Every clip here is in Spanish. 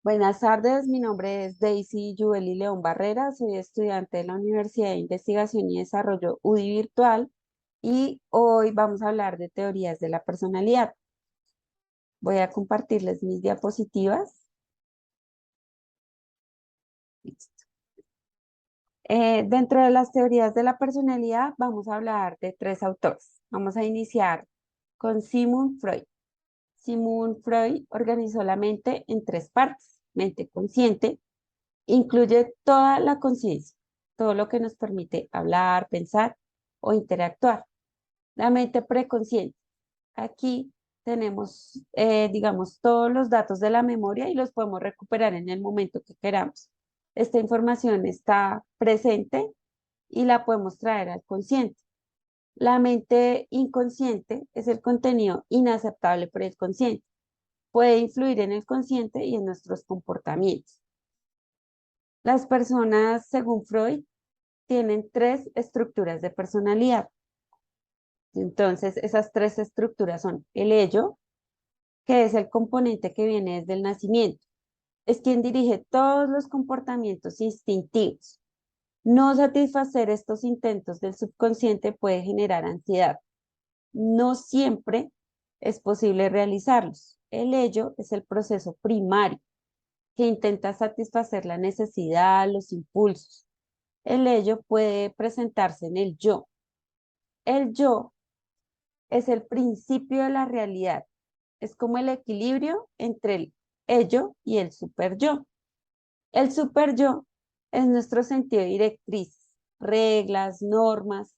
Buenas tardes, mi nombre es Daisy Yueli León Barrera, soy estudiante de la Universidad de Investigación y Desarrollo UDI Virtual y hoy vamos a hablar de teorías de la personalidad. Voy a compartirles mis diapositivas. Listo. Dentro de las teorías de la personalidad vamos a hablar de tres autores. Vamos a iniciar con Sigmund Freud. Sigmund Freud organizó la mente en tres partes: mente consciente. Incluye toda la conciencia, todo lo que nos permite hablar, pensar o interactuar. La mente preconsciente. Aquí tenemos, digamos, todos los datos de la memoria y los podemos recuperar en el momento que queramos. Esta información está presente y la podemos traer al consciente. La mente inconsciente es el contenido inaceptable por el consciente. Puede influir en el consciente y en nuestros comportamientos. Las personas, según Freud, tienen tres estructuras de personalidad. Entonces, esas tres estructuras son el ello, que es el componente que viene desde el nacimiento. Es quien dirige todos los comportamientos instintivos. No satisfacer estos intentos del subconsciente puede generar ansiedad. No siempre es posible realizarlos. El ello es el proceso primario que intenta satisfacer la necesidad, los impulsos. El ello puede presentarse en el yo. El yo es el principio de la realidad. Es como el equilibrio entre el ello y el superyo. El superyo es nuestro sentido directriz, reglas, normas,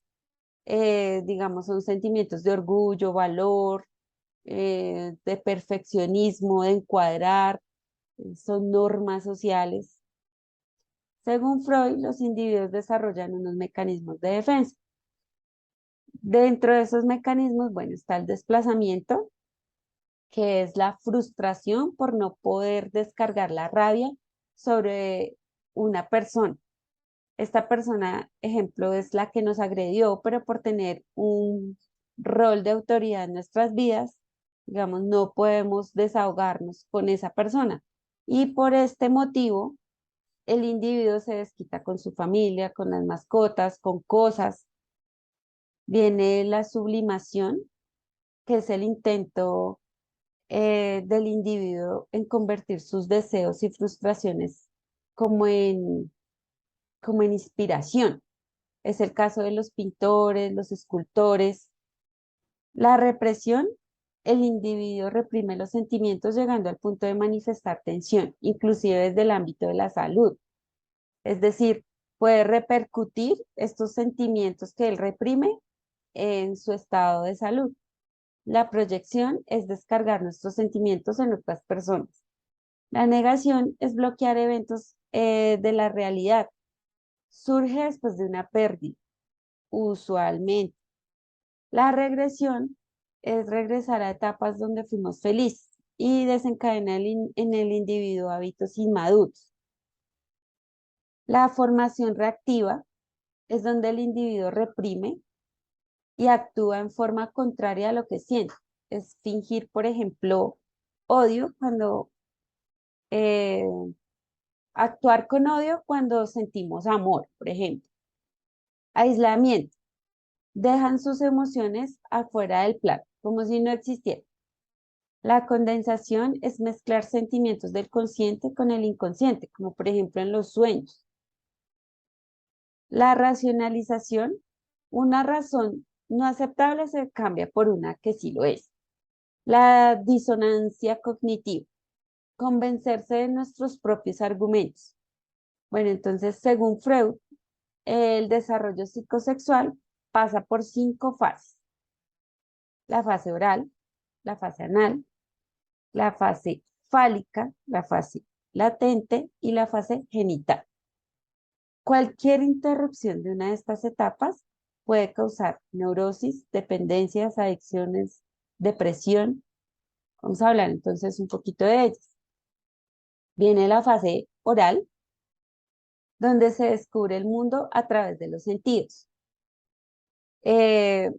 digamos, son sentimientos de orgullo, valor, de perfeccionismo, de encuadrar, son normas sociales. Según Freud, los individuos desarrollan unos mecanismos de defensa. Dentro de esos mecanismos, bueno, está el desplazamiento, que es la frustración por no poder descargar la rabia sobre una persona. Esta persona, ejemplo, es la que nos agredió, pero por tener un rol de autoridad en nuestras vidas, digamos, no podemos desahogarnos con esa persona. Y por este motivo, el individuo se desquita con su familia, con las mascotas, con cosas. Viene la sublimación, que es el intento del individuo en convertir sus deseos y frustraciones como en, como en inspiración. Es el caso de los pintores, los escultores. La represión, el individuo reprime los sentimientos llegando al punto de manifestar tensión, inclusive desde el ámbito de la salud. Es decir, puede repercutir estos sentimientos que él reprime en su estado de salud. La proyección es descargar nuestros sentimientos en otras personas. La negación es bloquear eventos de la realidad. Surge después de una pérdida, usualmente. La regresión es regresar a etapas donde fuimos felices y desencadena en el individuo hábitos inmaduros. La formación reactiva es donde el individuo reprime y actúa en forma contraria a lo que siente. Es fingir, por ejemplo, odio cuando eh, actuar con odio cuando sentimos amor, por ejemplo. Aislamiento. Dejan sus emociones afuera del plan, como si no existieran. La condensación es mezclar sentimientos del consciente con el inconsciente, como por ejemplo en los sueños. La racionalización. Una razón no aceptable se cambia por una que sí lo es. La disonancia cognitiva. Convencerse de nuestros propios argumentos. Bueno, entonces, según Freud, el desarrollo psicosexual pasa por 5 fases: la fase oral, la fase anal, la fase fálica, la fase latente y la fase genital. Cualquier interrupción de una de estas etapas puede causar neurosis, dependencias, adicciones, depresión. Vamos a hablar entonces un poquito de ellas. Viene la fase oral, donde se descubre el mundo a través de los sentidos. eh,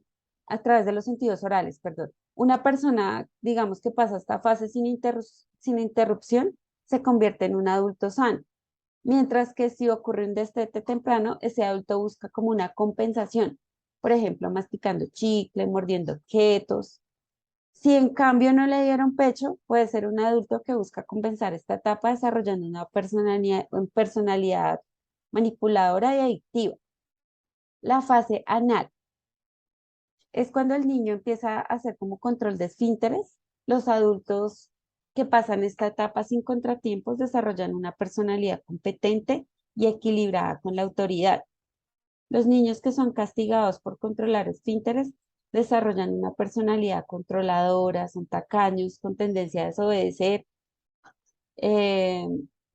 a través de los sentidos orales, perdón. Una persona, digamos, que pasa esta fase sin interrupción, se convierte en un adulto sano. Mientras que si ocurre un destete temprano, ese adulto busca como una compensación, por ejemplo, masticando chicle, mordiendo objetos. Si en cambio no le dieron pecho, puede ser un adulto que busca compensar esta etapa desarrollando una personalidad manipuladora y adictiva. La fase anal es cuando el niño empieza a hacer como control de esfínteres. Los adultos que pasan esta etapa sin contratiempos desarrollan una personalidad competente y equilibrada con la autoridad. Los niños que son castigados por controlar esfínteres desarrollan una personalidad controladora, son tacaños, con tendencia a desobedecer. Eh,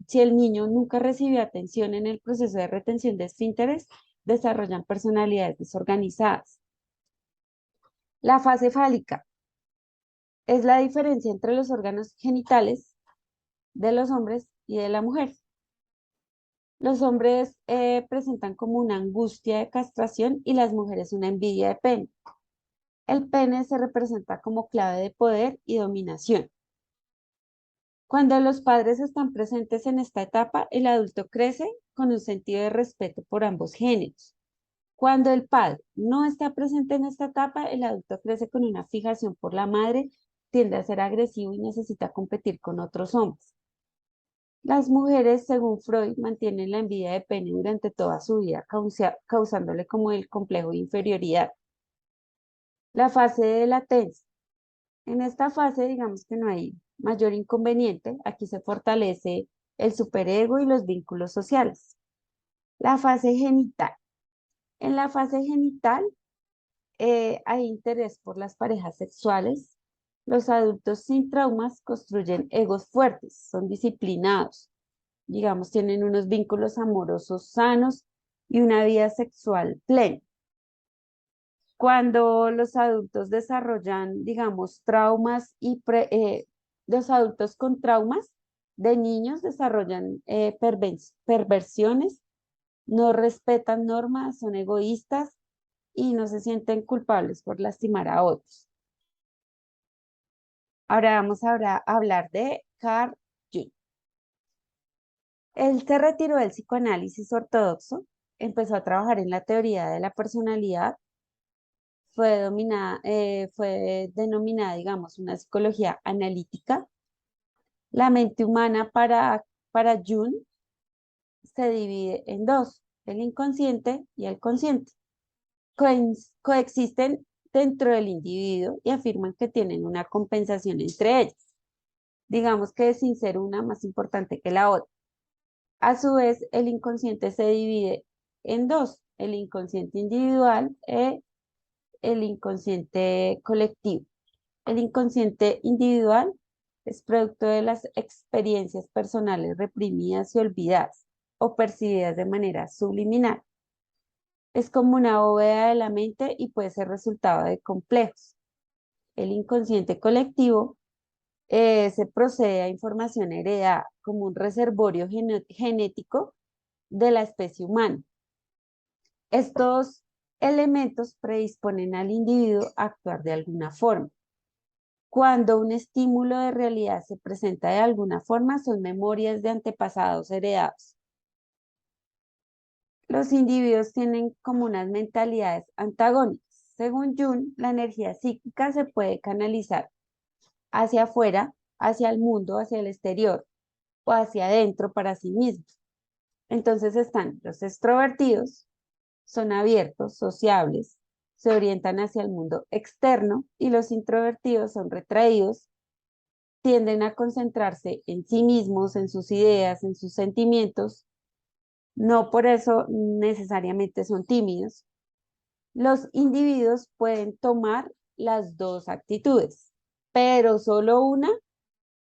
si el niño nunca recibió atención en el proceso de retención de esfínteres, desarrollan personalidades desorganizadas. La fase fálica es la diferencia entre los órganos genitales de los hombres y de la mujer. Los hombres presentan como una angustia de castración y las mujeres una envidia de pene. El pene se representa como clave de poder y dominación. Cuando los padres están presentes en esta etapa, el adulto crece con un sentido de respeto por ambos géneros. Cuando el padre no está presente en esta etapa, el adulto crece con una fijación por la madre, tiende a ser agresivo y necesita competir con otros hombres. Las mujeres, según Freud, mantienen la envidia de pene durante toda su vida, causándole como el complejo de inferioridad. La fase de latencia. En esta fase, digamos que no hay mayor inconveniente. Aquí se fortalece el superego y los vínculos sociales. La fase genital. En la fase genital hay interés por las parejas sexuales. Los adultos sin traumas construyen egos fuertes, son disciplinados, digamos, tienen unos vínculos amorosos sanos y una vida sexual plena. Cuando los adultos desarrollan, digamos, traumas los adultos con traumas de niños desarrollan perversiones, no respetan normas, son egoístas y no se sienten culpables por lastimar a otros. Ahora vamos a hablar de Carl Jung. Él se retiró del psicoanálisis ortodoxo, empezó a trabajar en la teoría de la personalidad, fue denominada, digamos, una psicología analítica. La mente humana para Jung se divide en dos, el inconsciente y el consciente. Coexisten dentro del individuo y afirman que tienen una compensación entre ellas. Digamos que sin ser una más importante que la otra. A su vez, el inconsciente se divide en dos, el inconsciente individual y el inconsciente colectivo. El inconsciente individual es producto de las experiencias personales reprimidas y olvidadas o percibidas de manera subliminal. Es como una bóveda de la mente y puede ser resultado de complejos. El inconsciente colectivo se procede a información heredada como un reservorio genético de la especie humana. Estos elementos predisponen al individuo a actuar de alguna forma. Cuando un estímulo de realidad se presenta de alguna forma, son memorias de antepasados heredados. Los individuos tienen como unas mentalidades antagónicas. Según Jung, la energía psíquica se puede canalizar hacia afuera, hacia el mundo, hacia el exterior o hacia adentro para sí mismos. Entonces están los extrovertidos, son abiertos, sociables, se orientan hacia el mundo externo y los introvertidos son retraídos, tienden a concentrarse en sí mismos, en sus ideas, en sus sentimientos. No por eso necesariamente son tímidos. Los individuos pueden tomar las dos actitudes, pero solo una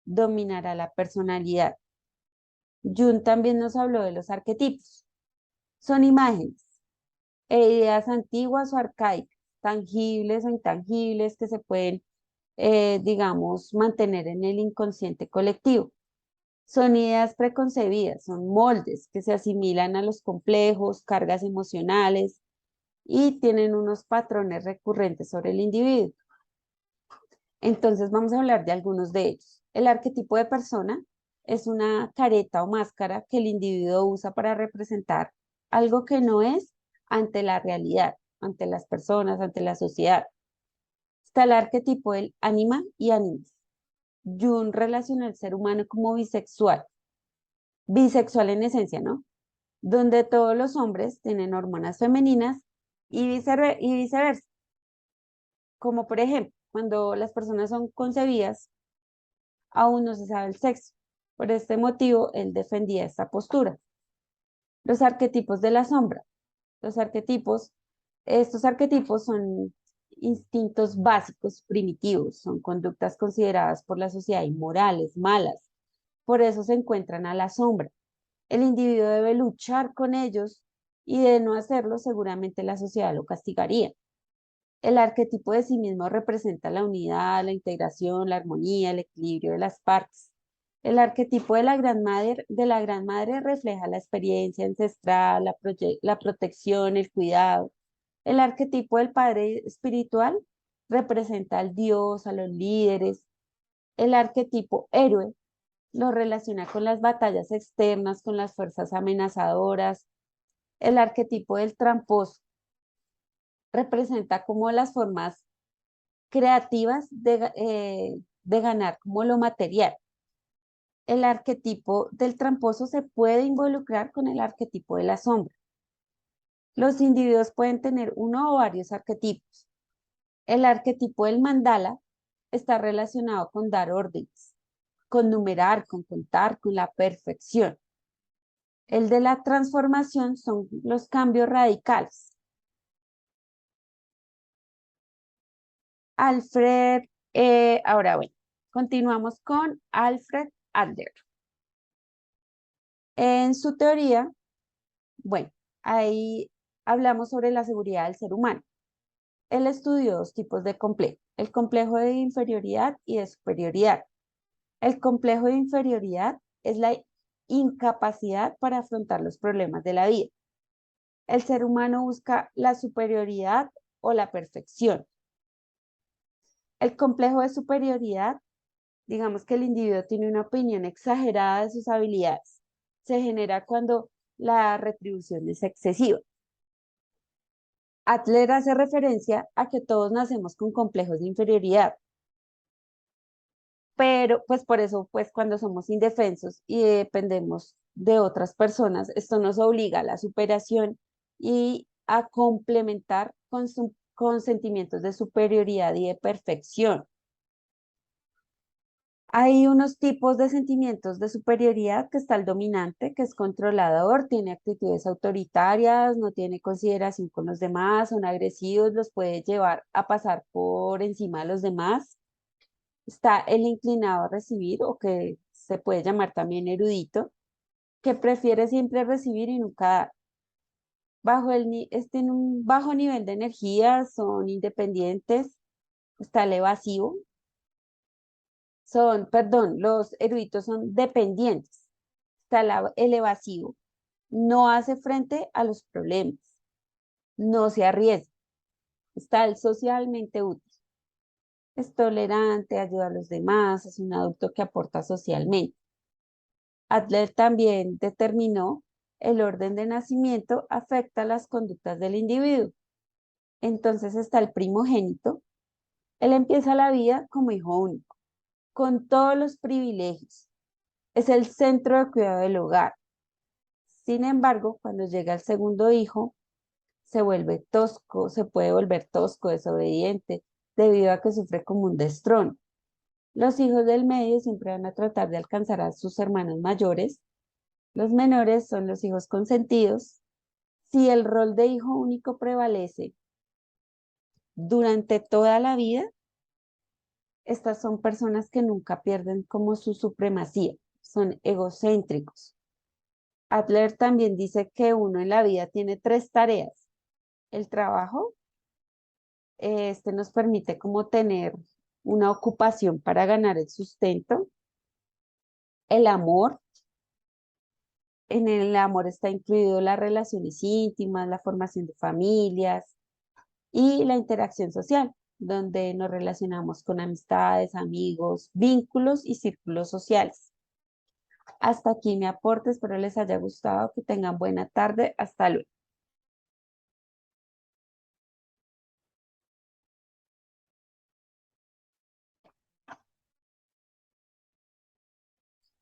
dominará la personalidad. Jung también nos habló de los arquetipos. Son imágenes e ideas antiguas o arcaicas, tangibles o intangibles que se pueden, digamos, mantener en el inconsciente colectivo. Son ideas preconcebidas, son moldes que se asimilan a los complejos, cargas emocionales y tienen unos patrones recurrentes sobre el individuo. Entonces vamos a hablar de algunos de ellos. El arquetipo de persona es una careta o máscara que el individuo usa para representar algo que no es ante la realidad, ante las personas, ante la sociedad. Está el arquetipo del ánima y animus. Jung relaciona al ser humano como bisexual, bisexual en esencia, ¿no? Donde todos los hombres tienen hormonas femeninas y viceversa. Como por ejemplo, cuando las personas son concebidas, aún no se sabe el sexo. Por este motivo, él defendía esta postura. Los arquetipos de la sombra. Los arquetipos, estos arquetipos son instintos básicos, primitivos, son conductas consideradas por la sociedad inmorales, malas. Por eso se encuentran a la sombra. El individuo debe luchar con ellos y de no hacerlo, seguramente la sociedad lo castigaría. El arquetipo de sí mismo representa la unidad, la integración, la armonía, el equilibrio de las partes. El arquetipo de la gran madre refleja la experiencia ancestral, la protección, el cuidado. El arquetipo del padre espiritual representa al Dios, a los líderes. El arquetipo héroe lo relaciona con las batallas externas, con las fuerzas amenazadoras. El arquetipo del tramposo representa como las formas creativas de ganar como lo material. El arquetipo del tramposo se puede involucrar con el arquetipo de la sombra. Los individuos pueden tener uno o varios arquetipos. El arquetipo del mandala está relacionado con dar órdenes, con numerar, con contar, con la perfección. El de la transformación son los cambios radicales. Alfred, ahora bueno, continuamos con Alfred Adler. En su teoría, bueno, ahí hablamos sobre la seguridad del ser humano. Él estudió dos tipos de complejo, el complejo de inferioridad y de superioridad. El complejo de inferioridad es la incapacidad para afrontar los problemas de la vida. El ser humano busca la superioridad o la perfección. El complejo de superioridad, digamos que el individuo tiene una opinión exagerada de sus habilidades. Se genera cuando la retribución es excesiva. Adler hace referencia a que todos nacemos con complejos de inferioridad, pero pues por eso, pues cuando somos indefensos y dependemos de otras personas, esto nos obliga a la superación y a complementar con sentimientos de superioridad y de perfección. Hay unos tipos de sentimientos de superioridad, que está el dominante, que es controlador, tiene actitudes autoritarias, no tiene consideración con los demás, son agresivos, los puede llevar a pasar por encima de los demás. Está el inclinado a recibir, o que se puede llamar también erudito, que prefiere siempre recibir y nunca dar. En un bajo nivel de energía, son independientes. Está el evasivo, los eruditos son dependientes. Está el evasivo, no hace frente a los problemas, no se arriesga. Está el socialmente útil, es tolerante, ayuda a los demás, es un adulto que aporta socialmente. Adler también determinó el orden de nacimiento afecta las conductas del individuo. Entonces está el primogénito. Él empieza la vida como hijo único, con todos los privilegios. Es el centro de cuidado del hogar. Sin embargo, cuando llega el segundo hijo, se vuelve tosco, se puede volver tosco, desobediente, debido a que sufre como un destrón. Los hijos del medio siempre van a tratar de alcanzar a sus hermanos mayores. Los menores son los hijos consentidos. Si el rol de hijo único prevalece durante toda la vida, estas son personas que nunca pierden como su supremacía, son egocéntricos. Adler también dice que uno en la vida tiene tres tareas. El trabajo, este nos permite como tener una ocupación para ganar el sustento. El amor, en el amor está incluido las relaciones íntimas, la formación de familias y la interacción social, donde nos relacionamos con amistades, amigos, vínculos y círculos sociales. Hasta aquí mi aporte, espero les haya gustado, que tengan buena tarde, hasta luego.